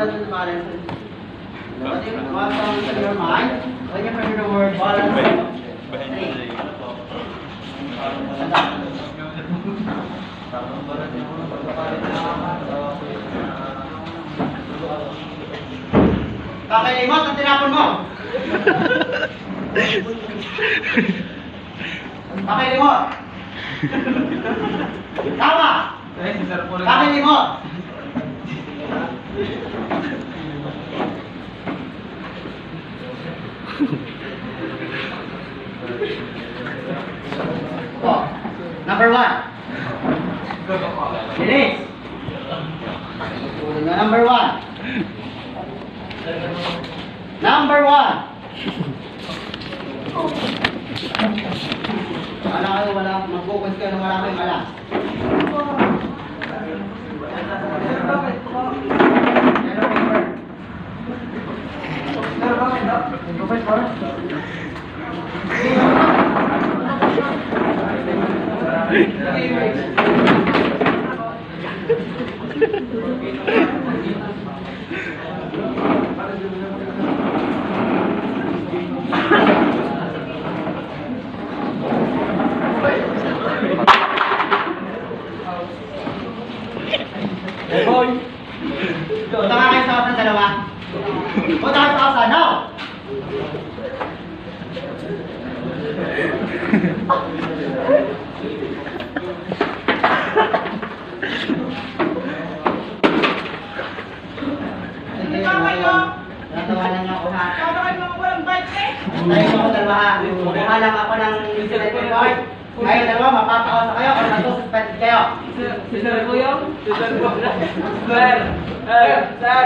doesn't balance. What comes in your mind when you hear the word balance? Kakalimot ang tinapon mo. Kakalimot. Tama. Kakalimot. Oh, number 1. Bilis. Number 1. Number 1. Wala, mag-focus ka na wala kayong alam. Punta nga kayo sa ng dalawa. Punta kayo sa kasa, no! Natawanan niyo ako, ha? Tayo mo ako dalawa, ha? Kuha lang ako ng incident report. Ngayon dalawa, mapapakausa kayo o masususpend kayo. Si Sir po yun? Si Sir po. Sir! Sir!